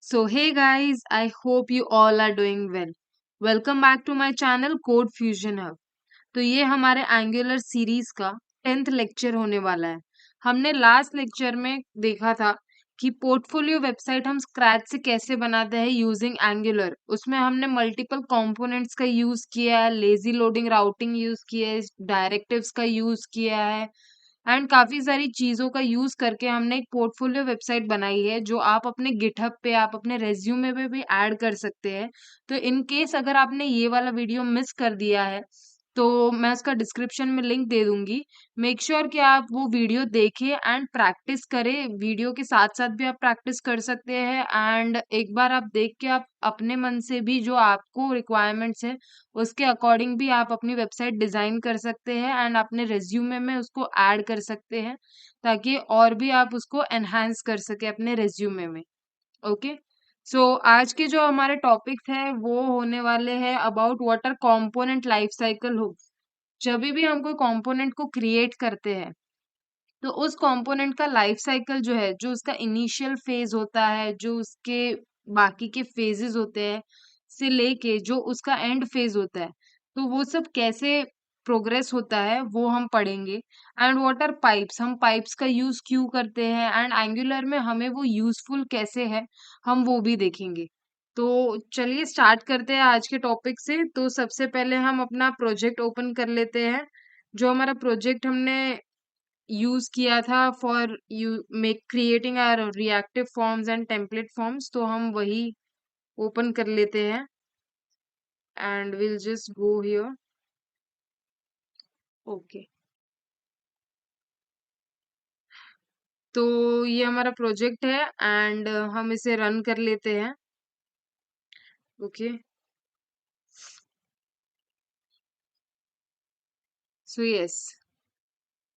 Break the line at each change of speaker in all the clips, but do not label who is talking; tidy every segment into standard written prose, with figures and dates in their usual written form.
So, hey guys, I hope you all are doing well. Welcome back to my channel Code Fusion Hub. तो ये हमारे angular series का 10th lecture होने वाला है। हमने लास्ट लेक्चर में देखा था कि पोर्टफोलियो वेबसाइट हम स्क्रैच से कैसे बनाते हैं यूजिंग एंगुलर। उसमें हमने मल्टीपल कंपोनेंट्स का यूज किया है, लेजी लोडिंग राउटिंग यूज किया है, डायरेक्टिव्स का यूज किया है एंड काफी सारी चीजों का यूज करके हमने एक पोर्टफोलियो वेबसाइट बनाई है जो आप अपने गिटहब पे आप अपने रेज्यूमे पे भी ऐड कर सकते हैं। तो इन केस अगर आपने ये वाला वीडियो मिस कर दिया है तो मैं उसका डिस्क्रिप्शन में लिंक दे दूंगी। मेक श्योर कि आप वो वीडियो देखें एंड प्रैक्टिस करें। वीडियो के साथ साथ भी आप प्रैक्टिस कर सकते हैं एंड एक बार आप देख के आप अपने मन से भी जो आपको रिक्वायरमेंट्स है उसके अकॉर्डिंग भी आप अपनी वेबसाइट डिजाइन कर सकते हैं एंड अपने रिज्यूमे में उसको ऐड कर सकते हैं ताकि और भी आप उसको एनहांस कर सके अपने रिज्यूमे में। ओके। सो आज के जो हमारे टॉपिक्स है वो होने वाले हैं about water component life cycle हो। जब भी हम कोई कंपोनेंट को क्रिएट करते हैं तो उस कंपोनेंट का लाइफ साइकिल जो है, जो उसका इनिशियल फेज होता है, जो उसके बाकी के फेजेस होते हैं से लेके जो उसका एंड फेज होता है, तो वो सब कैसे प्रोग्रेस होता है वो हम पढ़ेंगे। एंड वाटर पाइप्स, हम पाइप्स का यूज क्यों करते हैं एंड एंगुलर में हमें वो यूजफुल कैसे है, हम वो भी देखेंगे। तो चलिए स्टार्ट करते हैं आज के टॉपिक से। तो सबसे पहले हम अपना प्रोजेक्ट ओपन कर लेते हैं। जो हमारा प्रोजेक्ट हमने यूज किया था for you make creating our reactive forms and template forms, तो हम वही ओपन कर लेते हैं and will just go here. Okay. तो ये हमारा प्रोजेक्ट है एंड हम इसे रन कर लेते हैं। ओके। सो यस,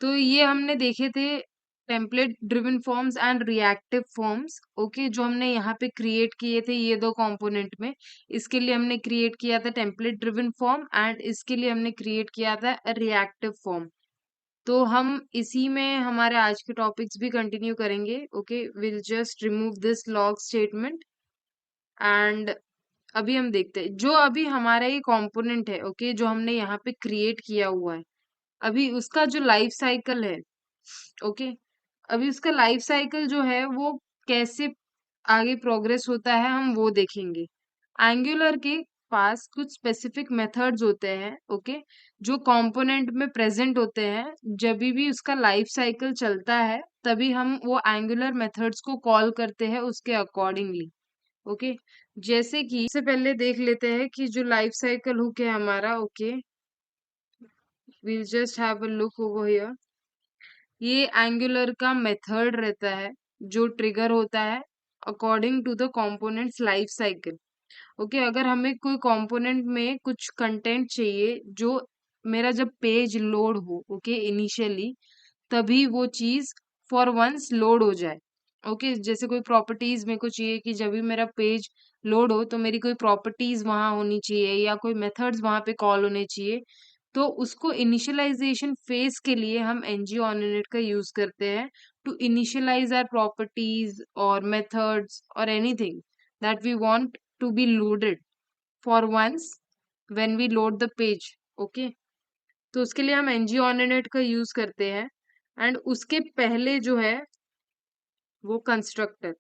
तो ये हमने देखे थे template driven forms and reactive forms. Okay, जो हमने यहाँ पे क्रिएट किए थे ये दो कंपोनेंट में। इसके लिए हमने क्रिएट किया था टेम्पलेट ड्रिवन फॉर्म एंड इसके लिए हमने क्रिएट किया था रिएक्टिव फॉर्म। तो हम इसी में हमारे आज के टॉपिक्स भी कंटिन्यू करेंगे। Okay, will just remove this log statement and अभी हम देखते हैं जो अभी हमारा ये कंपोनेंट है। ओके, जो हमने यहाँ पे क्रिएट किया हुआ है, अभी उसका जो लाइफ साइकिल है। ओके, अभी उसका लाइफ साइकिल जो है वो कैसे आगे प्रोग्रेस होता है हम वो देखेंगे। एंगुलर के पास कुछ स्पेसिफिक मेथड्स होते हैं। ओके, जो कंपोनेंट में प्रेजेंट होते हैं। जब भी उसका लाइफ साइकिल चलता है तभी हम वो एंगुलर मेथड्स को कॉल करते हैं उसके अकॉर्डिंगली। ओके, जैसे कि सबसे पहले देख लेते हैं कि जो लाइफ साइकिल हुक है हमारा। Okay, we'll just have a look over here. ये एंगुलर का मेथड रहता है जो ट्रिगर होता है according to the components life cycle. Okay, अगर हमें कोई कंपोनेंट में कुछ कंटेंट चाहिए जो मेरा जब पेज लोड हो, ओके, इनिशियली, तभी वो चीज फॉर वंस लोड हो जाए। ओके, जैसे कोई प्रॉपर्टीज मेरे को चाहिए कि जब भी मेरा पेज लोड हो तो मेरी कोई प्रॉपर्टीज वहां होनी चाहिए या कोई मेथड्स वहां पे कॉल होने चाहिए। तो उसको इनिशियलाइजेशन फेज के लिए हम एनजी ऑन इनिट का यूज करते हैं टू इनिशियलाइज आर प्रॉपर्टीज और मेथड्स और anything that we want to be loaded for once when we load the page. Okay, तो उसके लिए हम एनजी ऑन इनिट का यूज करते हैं एंड उसके पहले जो है वो कंस्ट्रक्टर।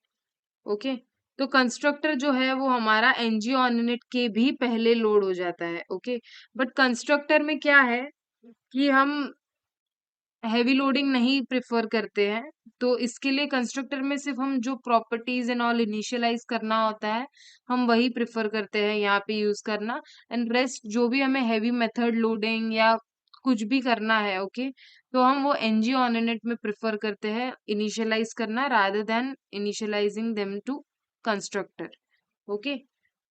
ओके, तो कंस्ट्रक्टर जो है वो हमारा एनजी ऑन इनिट के भी पहले लोड हो जाता है। ओके, बट कंस्ट्रक्टर में क्या है कि हम हैवी लोडिंग नहीं प्रेफर करते हैं। तो इसके लिए कंस्ट्रक्टर में सिर्फ हम जो प्रॉपर्टीज एंड ऑल इनिशियलाइज करना होता है हम वही प्रेफर करते हैं यहाँ पे यूज करना। एंड रेस्ट जो भी हमें हैवी मेथड लोडिंग या कुछ भी करना है, ओके, तो हम वो एनजी ऑन इनिट में प्रेफर करते हैं इनिशियलाइज करना rather than initialising them to constructor. Okay,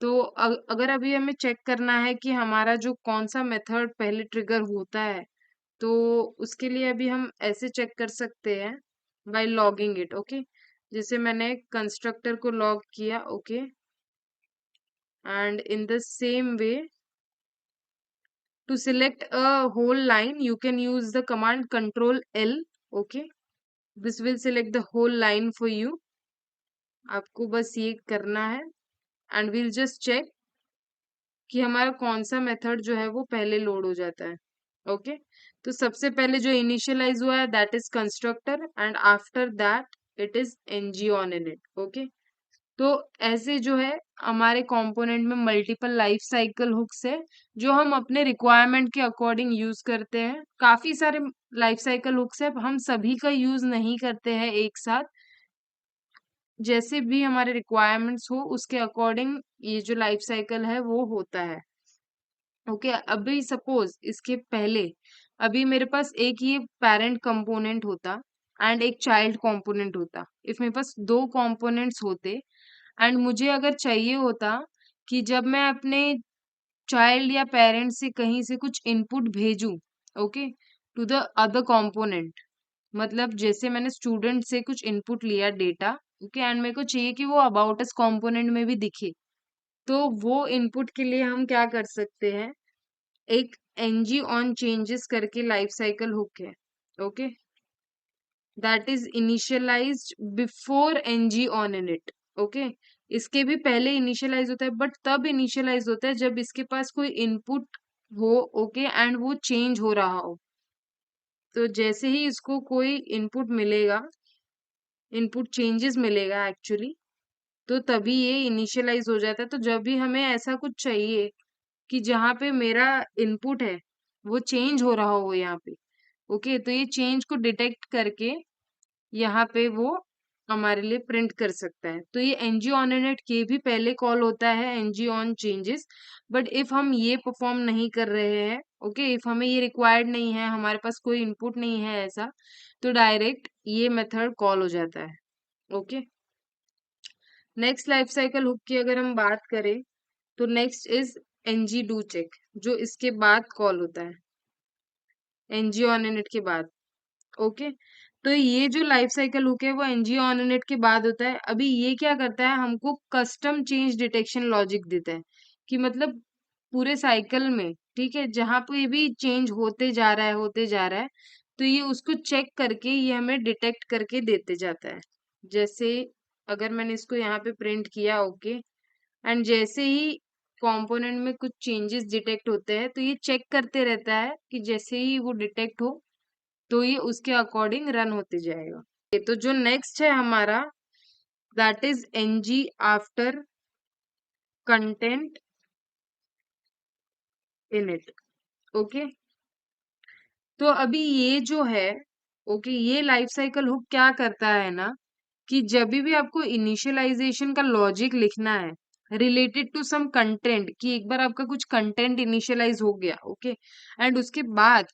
तो अगर अभी हमें चेक करना है कि हमारा जो कौन सा मेथड पहले ट्रिगर होता है तो उसके लिए अभी हम ऐसे चेक कर सकते हैं बाय लॉगिंग इट। ओके, जैसे मैंने कंस्ट्रक्टर को लॉग किया। Okay, and in the same way to select a whole line you can use the command control L. Okay, this will select the whole line for you आपको बस ये करना है and will just check कि हमारा कौन सा method जो है वो पहले लोड हो जाता है। ओके, तो सबसे पहले जो इनिशियलाइज हुआ है that is constructor and after that it is NG on init. Okay, तो ऐसे जो है हमारे कंपोनेंट में मल्टीपल लाइफ साइकिल हुक्स है जो हम अपने रिक्वायरमेंट के अकॉर्डिंग यूज करते हैं। काफी सारे लाइफ साइकिल हुक्स है, हम सभी का यूज नहीं करते हैं एक साथ। जैसे भी हमारे रिक्वायरमेंट्स हो उसके अकॉर्डिंग ये जो लाइफ साइकिल है वो होता है। ओके, अभी सपोज इसके पहले अभी मेरे पास एक ये पेरेंट कंपोनेंट होता एंड एक चाइल्ड कंपोनेंट होता। इफ मेरे पास दो कंपोनेंट्स होते एंड मुझे अगर चाहिए होता कि जब मैं अपने चाइल्ड या पेरेंट से कहीं से कुछ इनपुट भेजूं, okay, to the other component, मतलब जैसे मैंने स्टूडेंट से कुछ इनपुट लिया डेटा, ओके, एंड मेरे को चाहिए कि वो अबाउट अस कंपोनेंट में भी दिखे। तो वो इनपुट के लिए हम क्या कर सकते हैं, एक एनजी ऑन चेंजेस करके लाइफ साइकिल हुक है। Okay, that is initialised before NG on init. Okay, इसके भी पहले इनिशियलाइज होता है बट तब इनिशियलाइज होता है जब इसके पास कोई इनपुट हो, ओके, एंड वो चेंज हो रहा हो। तो जैसे ही इसको कोई इनपुट मिलेगा, इनपुट चेंजेस मिलेगा एक्चुअली, तो तभी ये इनिशियलाइज हो जाता है। तो जब भी हमें ऐसा कुछ चाहिए कि जहाँ पे मेरा इनपुट है वो चेंज हो रहा हो यहाँ पे, ओके, तो ये चेंज को डिटेक्ट करके यहाँ पे वो हमारे लिए प्रिंट कर सकता है। तो ये एनजी ऑन इनइट के भी पहले कॉल होता है NG on changes. But if हम ये परफॉर्म नहीं कर रहे हैं, ओके, इफ हमें ये रिक्वायर्ड नहीं है, हमारे पास कोई इनपुट नहीं है ऐसा, तो डायरेक्ट ये मेथड कॉल हो जाता है। Okay, next life cycle hook की अगर हम बात करें तो next is NG do check, जो इसके बाद कॉल होता है एनजी ऑन इनइट के बाद। ओके, तो ये जो लाइफ साइकिल हुक है वो एनजी ऑन इनइट के बाद होता है। अभी ये क्या करता है, हमको कस्टम चेंज डिटेक्शन लॉजिक देता है कि मतलब पूरे साइकिल में, ठीक है, जहां पे भी चेंज होते जा रहा है होते जा रहा है, तो ये उसको चेक करके ये हमें डिटेक्ट करके देते जाता है। जैसे अगर मैंने इसको यहाँ पे प्रिंट किया, ओके, एंड जैसे ही कंपोनेंट में कुछ चेंजेस डिटेक्ट होते हैं तो ये चेक करते रहता है कि जैसे ही वो डिटेक्ट हो तो ये उसके अकॉर्डिंग रन होते जाएगा। तो जो नेक्स्ट है हमारा that is NG after content init. Okay, तो अभी ये जो है, ओके, ये लाइफ साइकिल हुक क्या करता है ना कि जब भी आपको इनिशियलाइजेशन का लॉजिक लिखना है रिलेटेड टू सम कंटेंट, कि एक बार आपका कुछ कंटेंट इनिशियलाइज हो गया, ओके, एंड उसके बाद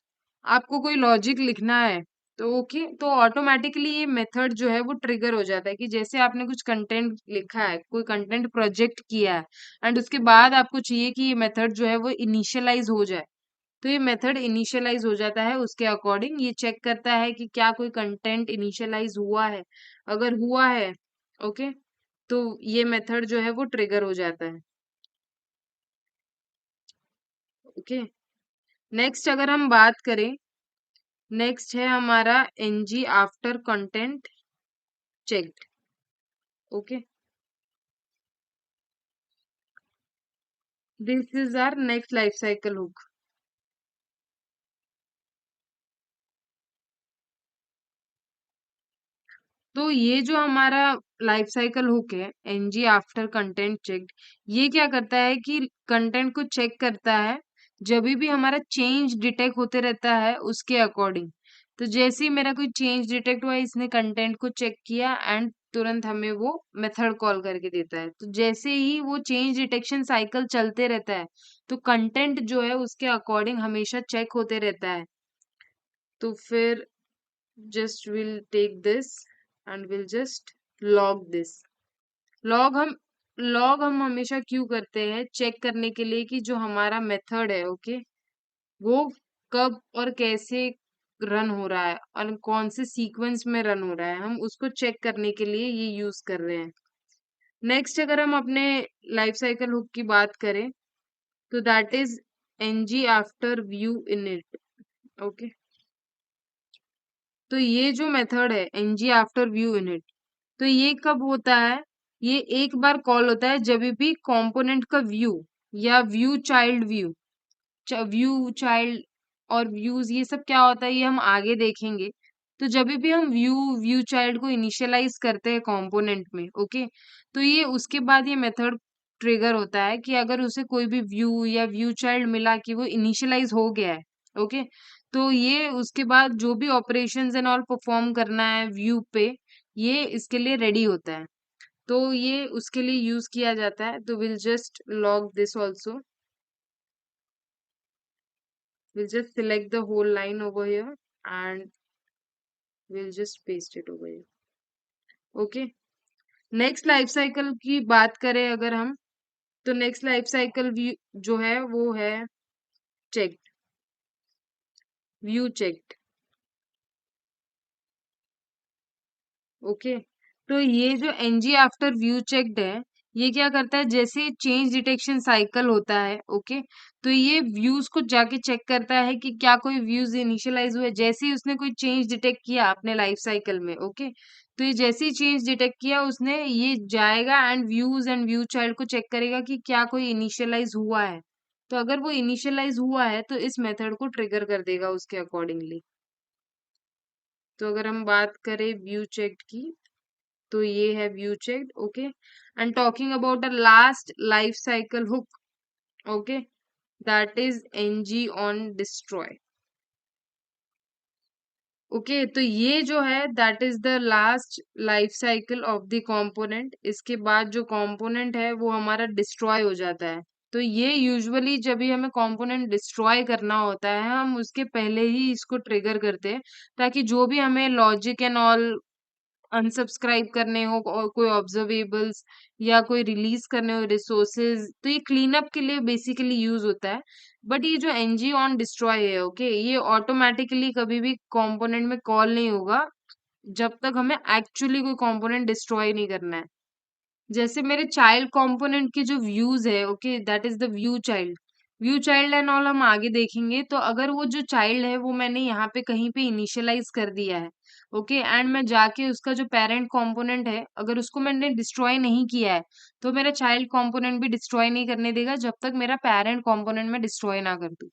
आपको कोई लॉजिक लिखना है, तो ओके, तो ऑटोमेटिकली ये मेथड जो है वो ट्रिगर हो जाता है कि जैसे आपने कुछ कंटेंट लिखा है, कोई कंटेंट प्रोजेक्ट किया है, एंड उसके बाद आपको चाहिए कि ये मेथड जो है वो इनिशियलाइज हो जाए, तो ये मेथड इनिशियलाइज हो जाता है। उसके अकॉर्डिंग ये चेक करता है कि क्या कोई कंटेंट इनिशियलाइज हुआ है। अगर हुआ है, ओके, तो ये मेथड जो है वो ट्रिगर हो जाता है। ओके, नेक्स्ट अगर हम बात करें, नेक्स्ट है हमारा NG after content checked. Okay, this is our next life cycle hook. तो ये जो हमारा लाइफ साइकिल हुक है एनजी आफ्टर कंटेंट चेक्ड, ये क्या करता है कि कंटेंट को चेक करता है जब भी हमारा चेंज डिटेक्ट होते रहता है उसके अकॉर्डिंग। तो जैसे ही मेरा कोई चेंज डिटेक्ट हुआ, इसने कंटेंट को चेक किया एंड तुरंत हमें वो मेथड कॉल करके देता है। तो जैसे ही वो चेंज डिटेक्शन साइकिल चलते रहता है तो कंटेंट जो है उसके अकॉर्डिंग हमेशा चेक होते रहता है। तो फिर just we'll take this and we'll just log this। log हम हमेशा क्यों करते हैं, चेक करने के लिए कि जो हमारा मेथड है, ओके, वो कब और कैसे रन हो रहा है और कौन से सीक्वेंस में रन हो रहा है, हम उसको चेक करने के लिए ये यूज कर रहे हैं। नेक्स्ट अगर हम अपने लाइफ साइकिल हुक की बात करें तो that is NG after view init. Okay, तो ये जो मेथड है एनजी आफ्टर व्यू इनिट, तो ये कब होता है, ये एक बार कॉल होता है जब भी कंपोनेंट का व्यू या view child view view child और व्यूज ये सब क्या होता है ये हम आगे देखेंगे। तो जब भी हम व्यू चाइल्ड को इनिशियलाइज करते हैं कंपोनेंट में, ओके, तो ये उसके बाद ये मेथड ट्रिगर होता है कि अगर उसे कोई भी व्यू या व्यू चाइल्ड मिला कि वो इनिशियलाइज हो गया है, ओके, तो ये उसके बाद जो भी ऑपरेशंस एंड ऑल परफॉर्म करना है व्यू पे, ये इसके लिए रेडी होता है। तो ये उसके लिए यूज किया जाता है। तो will just log this also, we'll just select the whole line over here and we'll just paste it over here. Okay, next life cycle की बात करें अगर हम, तो नेक्स्ट लाइफ साइकिल व्यू जो है वो है चेक, व्यू चेक। ओके, तो ये जो एनजी आफ्टर व्यू चेक्ड है, ये क्या करता है, जैसे चेंज डिटेक्शन साइकिल होता है, ओके, तो ये व्यूज को जाके चेक करता है कि क्या कोई व्यूज इनिशियलाइज हुए। जैसे ही उसने कोई चेंज डिटेक्ट किया अपने लाइफ साइकिल में, ओके, तो ये जैसे ही चेंज डिटेक्ट किया उसने, ये जाएगा एंड व्यू चाइल्ड को चेक करेगा कि क्या कोई इनिशियलाइज हुआ है। तो अगर वो इनिशियलाइज हुआ है तो इस मेथड को ट्रिगर कर देगा उसके अकॉर्डिंगली। तो अगर हम बात करें व्यू चेक की, तो ये है view check, okay, and talking about the last life cycle hook, okay, that is NG on destroy. Okay, तो ये जो है that is the last life cycle of the component. इसके बाद जो कंपोनेंट है वो हमारा डिस्ट्रॉय हो जाता है। तो ये यूजुअली जब भी हमें कंपोनेंट डिस्ट्रॉय करना होता है, हम उसके पहले ही इसको ट्रिगर करते हैं, ताकि जो भी हमें लॉजिक एंड ऑल अनसब्सक्राइब करने हो और कोई ऑब्जर्वेबल्स या कोई रिलीज करने हो रिसोर्सेज, तो ये क्लीन अप के लिए बेसिकली यूज होता है। बट ये जो एनजी ऑन डिस्ट्रॉय है, ओके, ये ऑटोमेटिकली कभी भी कंपोनेंट में कॉल नहीं होगा जब तक हमें एक्चुअली कोई कंपोनेंट डिस्ट्रॉय नहीं करना है। जैसे मेरे चाइल्ड कंपोनेंट के जो व्यूज है, okay, that is the view child and all हम आगे देखेंगे। तो अगर वो जो चाइल्ड है वो मैंने यहाँ पे कहीं पे इनिशियलाइज कर दिया है, ओके, एंड मैं जाके उसका जो पेरेंट कंपोनेंट है अगर उसको मैंने डिस्ट्रॉय नहीं किया है, तो मेरा चाइल्ड कंपोनेंट भी डिस्ट्रॉय नहीं करने देगा जब तक मेरा पेरेंट कंपोनेंट में डिस्ट्रॉय ना कर दूं।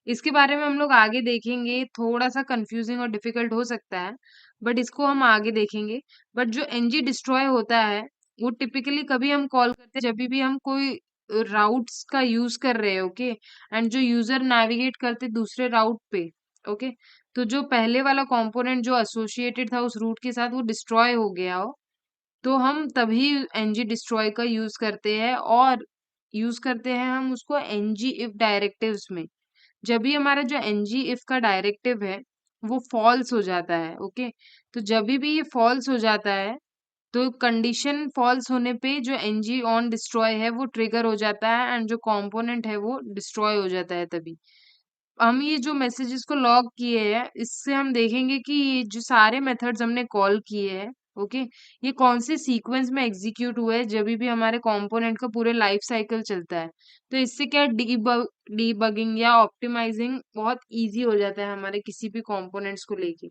इसके बारे में हम लोग आगे देखेंगे, थोड़ा सा कंफ्यूजिंग और डिफिकल्ट हो सकता है, बट इसको हम आगे देखेंगे। बट जो एनजी डिस्ट्रॉय होता है वो टिपिकली कभी हम कॉल करते हैं जब भी हम कोई राउट्स का यूज कर रहे हैं, ओके, एंड जो यूजर नेविगेट करते दूसरे राउट पे, ओके, तो जो पहले वाला कंपोनेंट जो एसोसिएटेड था उस रूट के साथ वो डिस्ट्रॉय हो गया हो, तो हम तभी एनजी डिस्ट्रॉय का यूज करते हैं। और यूज करते हैं हम उसको एनजी इफ डायरेक्टिव्स में। जब भी हमारा जो एनजी इफ का डायरेक्टिव है वो फॉल्स हो जाता है, ओके, तो जब भी ये फॉल्स हो जाता है, तो कंडीशन फॉल्स होने पे जो एनजी ऑन डिस्ट्रॉय है वो ट्रिगर हो जाता है एंड जो कंपोनेंट है वो डिस्ट्रॉय हो जाता है। तभी हम ये जो मैसेजेस को लॉग किए हैं इससे हम देखेंगे कि ये जो सारे मेथड्स हमने कॉल किए हैं, ओके, ये कौन से सीक्वेंस में एग्जीक्यूट हुए हैं जब भी हमारे कंपोनेंट का पूरे लाइफ साइकिल चलता है। तो इससे क्या डीबगिंग या ऑप्टिमाइजिंग बहुत इजी हो जाता है हमारे किसी भी कंपोनेंट्स को लेके।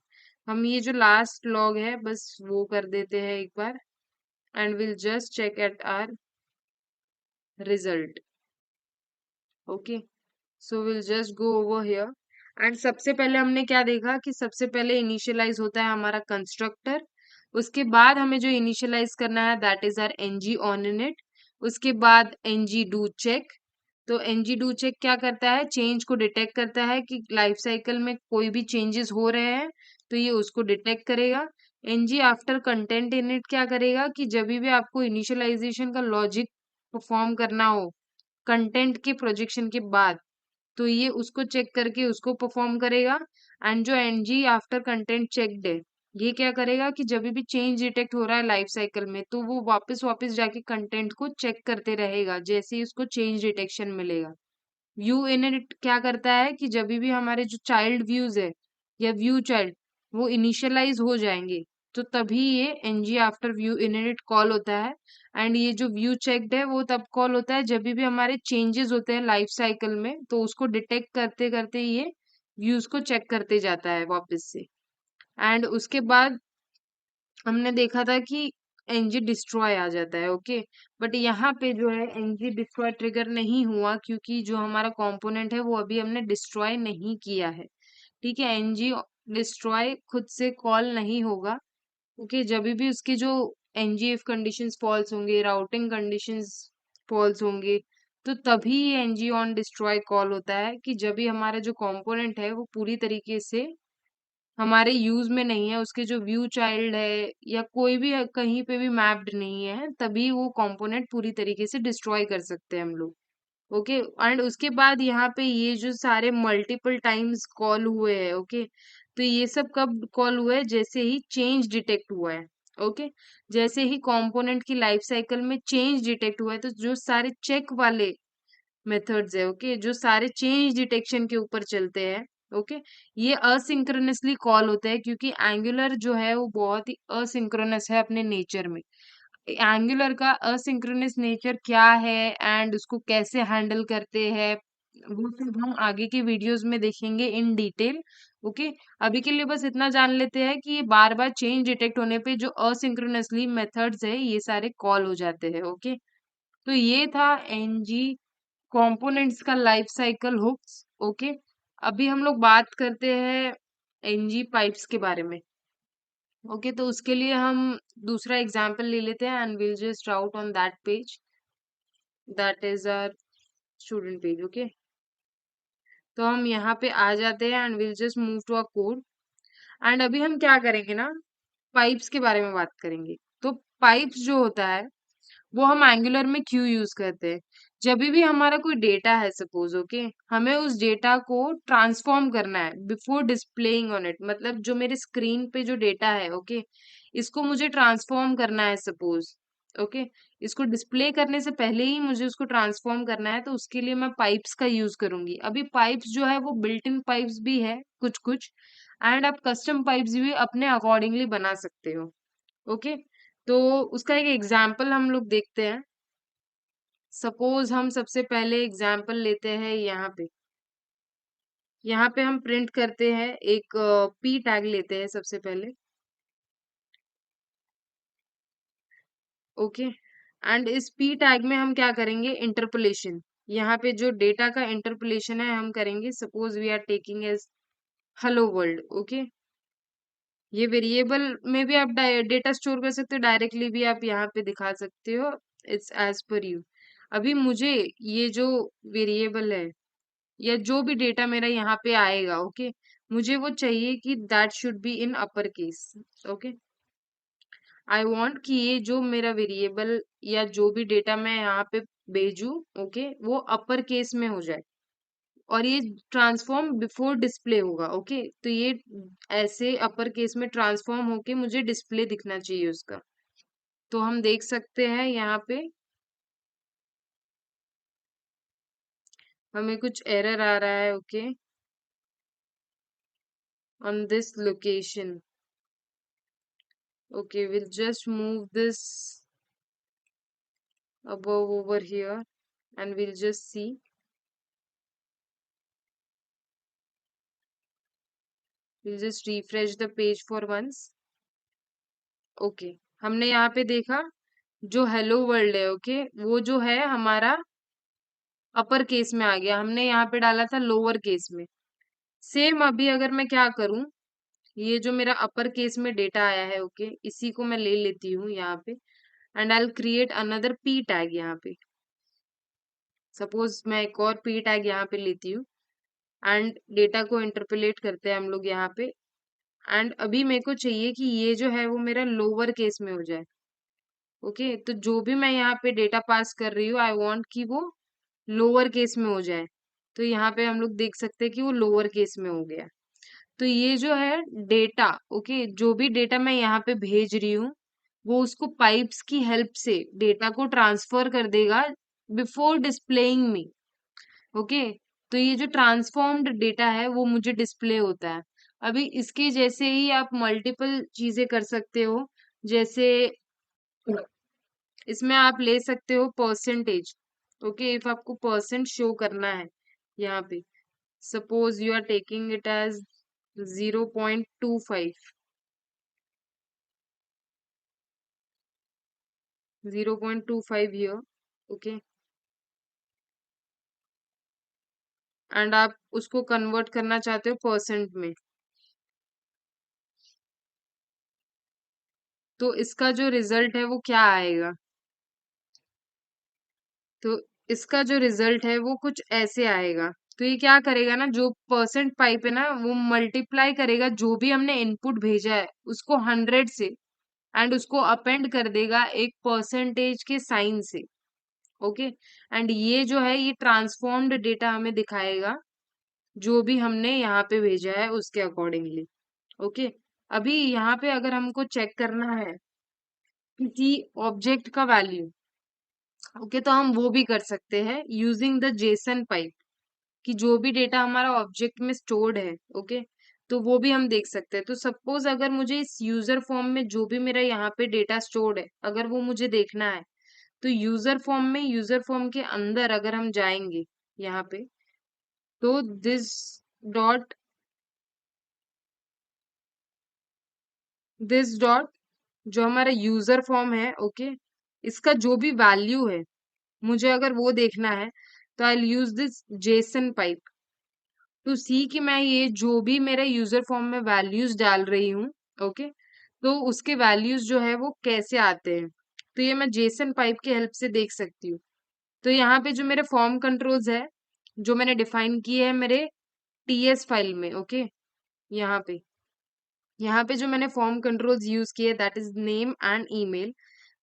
हम ये जो लास्ट लॉग है बस वो कर देते हैं एक बार and will just check at our result. Okay, so will just go over here and सबसे पहले हमने क्या देखा कि सबसे पहले इनिशियलाइज होता है हमारा कंस्ट्रक्टर। उसके बाद हमें जो इनिशियलाइज करना है that is our NG on init. उसके बाद एनजी डू चेक। तो एनजी डू चेक क्या करता है, चेंज को डिटेक्ट करता है कि लाइफ साइकिल में कोई भी चेंजेस हो रहे हैं तो ये उसको डिटेक्ट करेगा। एनजी आफ्टर कंटेंट इनिट क्या करेगा कि जब भी आपको इनिशियलाइजेशन का लॉजिक परफॉर्म करना हो कंटेंट के प्रोजेक्शन के बाद, तो ये उसको चेक करके उसको परफॉर्म करेगा। एंड जो एनजी आफ्टर कंटेंट चेक्ड है, ये क्या करेगा कि जब भी चेंज डिटेक्ट हो रहा है लाइफ साइकिल में तो वो वापस वापस जाके कंटेंट को चेक करते रहेगा जैसे ही उसको चेंज डिटेक्शन मिलेगा। व्यू इनिट क्या करता है कि जब भी हमारे जो चाइल्ड व्यूज है या व्यू चाइल्ड वो इनिशियलाइज हो जाएंगे, तो तभी ये NG after view init call होता है। एंड ये जो व्यू चेक्ड है वो तब कॉल होता है जब भी हमारे चेंजेस होते हैं लाइफ साइकिल में, तो उसको डिटेक्ट करते करते ये व्यूज को चेक करते जाता है वापस से। एंड उसके बाद हमने देखा था कि एनजी डिस्ट्रॉय आ जाता है। ओके, बट यहाँ पे जो है एनजी डिस्ट्रॉय ट्रिगर नहीं हुआ, क्योंकि जो हमारा कंपोनेंट है वो अभी हमने डिस्ट्रॉय नहीं किया है। ठीक है, एनजी डिस्ट्रॉय खुद से कॉल नहीं होगा। ओके, जब भी उसके जो एनजीएफ कंडीशंस फॉल्स होंगे, राउटिंग कंडीशंस फॉल्स होंगे, तो तभी ये एनजी ऑन डिस्ट्रॉय कॉल होता है, कि जब भी हमारा जो कंपोनेंट है वो पूरी तरीके से हमारे यूज में नहीं है, उसके जो व्यू चाइल्ड है या कोई भी कहीं पे भी मैप्ड नहीं है, तभी वो कंपोनेंट पूरी तरीके से डिस्ट्रॉय कर सकते हैं हम लोग। ओके, एंड उसके बाद यहाँ पे ये जो सारे मल्टीपल टाइम्स कॉल हुए हैं, ओके, तो ये सब कब कॉल हुए? जैसे ही चेंज डिटेक्ट हुआ है। ओके, जैसे ही कंपोनेंट की लाइफ साइकिल में चेंज डिटेक्ट हुआ है, तो जो सारे चेक वाले मेथड्स है, ओके, जो सारे चेंज डिटेक्शन के ऊपर चलते हैं, ओके, ये असिंक्रोनसली कॉल होते हैं, क्योंकि एंगुलर जो है वो बहुत ही असिंक्रोनस है अपने नेचर में। एंगुलर का असिंक्रोनस नेचर क्या है एंड उसको कैसे हैंडल करते हैं, वो सब हम आगे के वीडियोस में देखेंगे इन डिटेल। ओके, अभी के लिए बस इतना जान लेते हैं कि ये बार बार चेंज डिटेक्ट होने पे जो असिंक्रोनसली मेथड्स है ये सारे कॉल हो जाते हैं। ओके, तो ये था एनजी कंपोनेंट्स का लाइफ साइकिल हुक्स। ओके, अभी हम लोग बात करते हैं एनजी पाइप्स के बारे में। ओके, तो उसके लिए हम दूसरा एग्जांपल ले लेते हैं and will just route on that page, that is our student page. Okay, तो हम यहाँ पे आ जाते हैं and will just move to a code. And अभी हम क्या करेंगे ना, पाइप्स के बारे में बात करेंगे। तो पाइप्स जो होता है वो हम एंगुलर में क्यों यूज करते हैं? जब भी हमारा कोई डेटा है सपोज, ओके, हमें उस डेटा को ट्रांसफॉर्म करना है बिफोर डिस्प्लेइंग ऑन इट, मतलब जो मेरे स्क्रीन पे जो डेटा है, ओके, इसको मुझे ट्रांसफॉर्म करना है सपोज। ओके, इसको डिस्प्ले करने से पहले ही मुझे उसको ट्रांसफॉर्म करना है, तो उसके लिए मैं पाइप्स का यूज करूंगी। अभी पाइप्स जो है वो बिल्ट इन पाइप्स भी है कुछ कुछ, एंड आप कस्टम पाइप्स भी अपने अकॉर्डिंगली बना सकते हो। ओके, तो उसका एक एग्जाम्पल हम लोग देखते हैं। सपोज हम सबसे पहले एग्जाम्पल लेते हैं यहाँ पे हम प्रिंट करते हैं एक पी टैग लेते हैं सबसे पहले। ओके, एंड इस पी टैग में हम क्या करेंगे? इंटरपोलेशन। यहाँ पे जो डेटा का इंटरपोलेशन है हम करेंगे, suppose we are taking as hello world. Okay, ये वेरिएबल में भी आप डेटा स्टोर कर सकते हो, डायरेक्टली भी आप यहाँ पे दिखा सकते हो, इट्स एज पर यू। अभी मुझे ये जो वेरिएबल है या जो भी डेटा मेरा यहाँ पे आएगा, ओके, मुझे वो चाहिए कि that should be in upper case. Okay, I want कि ये जो मेरा वेरिएबल या जो भी डेटा मैं यहाँ पे भेजू, ओके, वो अपर केस में हो जाए, और ये ट्रांसफॉर्म बिफोर डिस्प्ले होगा। ओके, तो ये ऐसे अपर केस में ट्रांसफॉर्म होके मुझे डिस्प्ले दिखना चाहिए उसका। तो हम देख सकते हैं यहाँ पे हमें कुछ एरर आ रहा है। Okay, on this location. Okay, we'll just move this above over here and we'll just see. We'll just refresh the page for once. Okay, हमने यहाँ पे देखा जो हेलो वर्ल्ड है, ओके, वो जो है हमारा अपर केस में आ गया, हमने यहाँ पे डाला था लोअर केस में। सेम अभी अगर मैं क्या करूं, ये जो मेरा अपर केस में डेटा आया है, ओके, इसी को मैं ले लेती हूँ यहाँ पे and I will create another P tag यहाँ पे। सपोज मैं एक और पी टैग यहाँ पे लेती हूँ एंड डेटा को इंटरपोलेट करते हैं हम लोग यहाँ पे। एंड अभी मेरे को चाहिए कि ये जो है वो मेरा लोअर केस में हो जाए। ओके, तो जो भी मैं यहाँ पे डेटा पास कर रही हूँ, आई वांट कि वो लोअर केस में हो जाए। तो यहाँ पे हम लोग देख सकते हैं कि वो लोअर केस में हो गया। तो ये जो है डेटा, ओके, जो भी डेटा मैं यहाँ पे भेज रही हूँ वो उसको पाइप्स की हेल्प से डेटा को ट्रांसफर कर देगा बिफोर डिस्प्लेइंग मी। ओके, तो ये जो ट्रांसफॉर्म्ड डेटा है वो मुझे डिस्प्ले होता है। अभी इसके जैसे ही आप मल्टीपल चीजें कर सकते हो, जैसे इसमें आप ले सकते हो परसेंटेज। ओके, इफ आपको परसेंट शो करना है यहाँ पे, suppose you are taking it as 0.25। 0.25 here, okay, and आप उसको कन्वर्ट करना चाहते हो परसेंट में, तो इसका जो रिजल्ट है वो क्या आएगा? तो इसका जो रिजल्ट है वो कुछ ऐसे आएगा। तो ये क्या करेगा ना, जो परसेंट पाइप है ना वो मल्टीप्लाई करेगा जो भी हमने इनपुट भेजा है उसको 100 से, एंड उसको अपेंड कर देगा एक परसेंटेज के साइन से, ओके। एंड ये जो है ये ट्रांसफॉर्म्ड डेटा हमें दिखाएगा जो भी हमने यहाँ पे भेजा है उसके अकॉर्डिंगली, ओके। अभी यहाँ पे अगर हमको चेक करना है किसी ऑब्जेक्ट का वैल्यू, ओके, तो हम वो भी कर सकते हैं यूजिंग द जेसन पाइप, कि जो भी डेटा हमारा ऑब्जेक्ट में स्टोर्ड है, ओके, तो वो भी हम देख सकते हैं। तो सपोज अगर मुझे इस यूजर फॉर्म में जो भी मेरा यहाँ पे डेटा स्टोर्ड है अगर वो मुझे देखना है, तो यूजर फॉर्म में यूजर फॉर्म के अंदर अगर हम जाएंगे यहाँ पे, तो डॉट दिस डॉट जो हमारा यूजर फॉर्म है, ओके, इसका जो भी वैल्यू है मुझे अगर वो देखना है, तो I use this JSON pipe to see कि मैं ये जो भी मेरे यूजर फॉर्म में वैल्यूज डाल रही हूँ, ओके, तो उसके वैल्यूज जो है वो कैसे आते हैं। तो ये मैं जेसन पाइप की हेल्प से देख सकती हूँ। तो यहाँ पे जो मेरे फॉर्म कंट्रोल्स है जो मैंने डिफाइन किए हैं मेरे टीएस फाइल में, ओके, यहाँ पे जो मैंने फॉर्म कंट्रोल्स यूज किए that is name and email,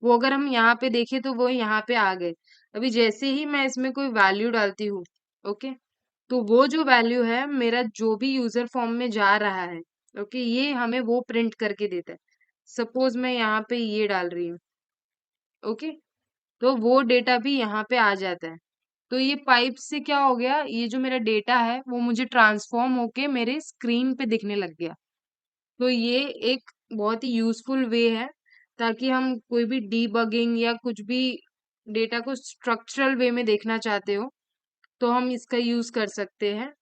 वो अगर हम यहाँ पे देखें तो वो यहाँ पे आ गए। अभी जैसे ही मैं इसमें कोई वैल्यू डालती हूँ, ओके, तो वो जो वैल्यू है मेरा जो भी यूजर फॉर्म में जा रहा है, ओके, ये हमें वो प्रिंट करके देता है। सपोज मैं यहाँ पे ये डाल रही हूँ, ओके, तो वो डेटा भी यहाँ पे आ जाता है। तो ये पाइप से क्या हो गया, ये जो मेरा डेटा है वो मुझे ट्रांसफॉर्म होके मेरे स्क्रीन पे दिखने लग गया। तो ये एक बहुत ही यूजफुल वे है, ताकि हम कोई भी डीबगिंग या कुछ भी डेटा को स्ट्रक्चरल वे में देखना चाहते हो तो हम इसका यूज कर सकते हैं।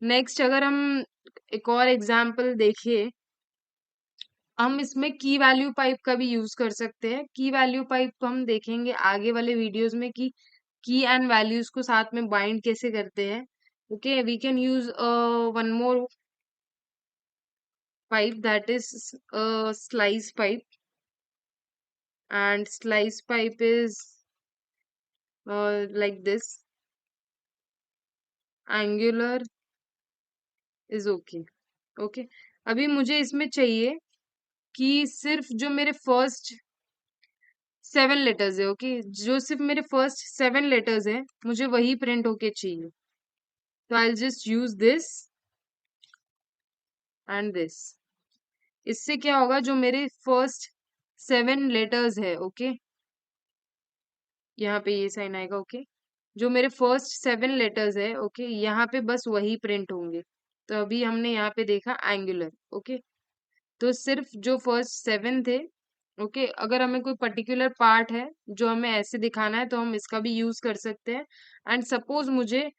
नेक्स्ट अगर हम एक और एग्जांपल देखिए, हम इसमें की वैल्यू पाइप का भी यूज कर सकते हैं। की वैल्यू पाइप को हम देखेंगे आगे वाले वीडियोस में कि की एंड वैल्यूज को साथ में बाइंड कैसे करते हैं, okay. We can use one more pipe that is a slice pipe, and slice pipe is like this. Angular is okay, okay। अभी मुझे इसमें चाहिए कि सिर्फ जो मेरे फर्स्ट 7 लेटर्स है, ओके, जो सिर्फ मेरे फर्स्ट 7 लेटर्स है मुझे वही प्रिंट होके चाहिए। तो I just use this and this. इससे क्या होगा, जो मेरे फर्स्ट 7 लेटर्स है, ओके, यहाँ पे ये साइन आएगा, ओके, जो मेरे फर्स्ट 7 लेटर्स है, ओके, यहाँ पे बस वही प्रिंट होंगे। तो अभी हमने यहाँ पे देखा एंगुलर, ओके, तो सिर्फ जो फर्स्ट 7 थे, ओके, अगर हमें कोई पर्टिकुलर पार्ट है जो हमें ऐसे दिखाना है तो हम इसका भी यूज कर सकते हैं। एंड सपोज मुझे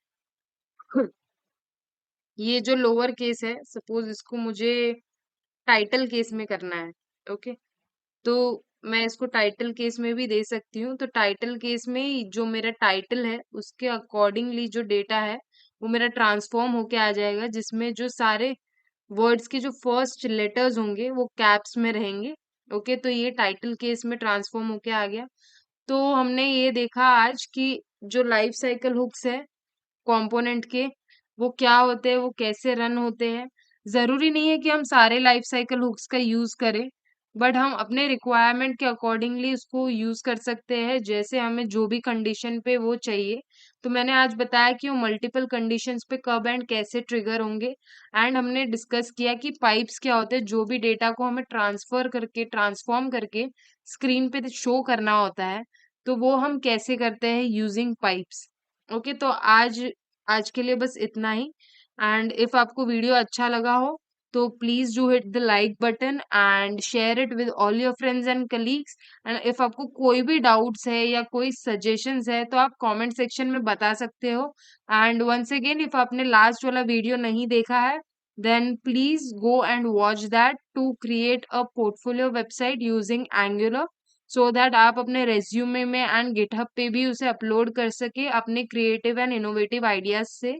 ये जो लोअर केस है, सपोज इसको मुझे टाइटल केस में करना है, ओके, तो मैं इसको टाइटल केस में भी दे सकती हूँ। तो टाइटल केस में जो मेरा टाइटल है उसके अकॉर्डिंगली जो डेटा है वो मेरा ट्रांसफॉर्म होके आ जाएगा, जिसमें जो सारे वर्ड्स के जो फर्स्ट लेटर्स होंगे वो कैप्स में रहेंगे, ओके। तो ये टाइटल केस में ट्रांसफॉर्म होके आ गया। तो हमने ये देखा आज कि जो लाइफ साइकिल हुक्स है कंपोनेंट के, वो क्या होते हैं, वो कैसे रन होते हैं। जरूरी नहीं है कि हम सारे लाइफ साइकिल हुक्स का यूज करें, बट हम अपने रिक्वायरमेंट के अकॉर्डिंगली उसको यूज कर सकते हैं, जैसे हमें जो भी कंडीशन पे वो चाहिए। तो मैंने आज बताया कि वो मल्टीपल कंडीशंस पे कब एंड कैसे ट्रिगर होंगे। एंड हमने डिस्कस किया कि पाइप्स क्या होते हैं, जो भी डेटा को हमें ट्रांसफर करके ट्रांसफॉर्म करके स्क्रीन पे शो करना होता है, तो वो हम कैसे करते हैं यूजिंग पाइप्स, ओके। तो आज आज के लिए बस इतना ही। एंड इफ आपको वीडियो अच्छा लगा हो तो please do hit the like button and share it with all your friends and colleagues. And if आपको कोई भी डाउट्स है या कोई सजेशंस है तो आप कमेंट सेक्शन में बता सकते हो। एंड वंस अगेन, इफ आपने लास्ट वाला वीडियो नहीं देखा है then please go and watch that to create a portfolio website using Angular. So that आप अपने रेज्यूमे में एंड गिटहब पे भी उसे अपलोड कर सके अपने क्रिएटिव एंड इनोवेटिव आइडियाज से।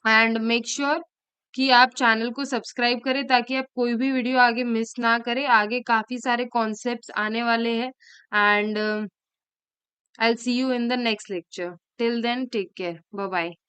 एंड मेक श्योर कि आप चैनल को सब्सक्राइब करें ताकि आप कोई भी वीडियो आगे मिस ना करें। आगे काफी सारे कॉन्सेप्ट्स आने वाले हैं। And I'll see you in the next lecture. Till then, take care. Bye bye.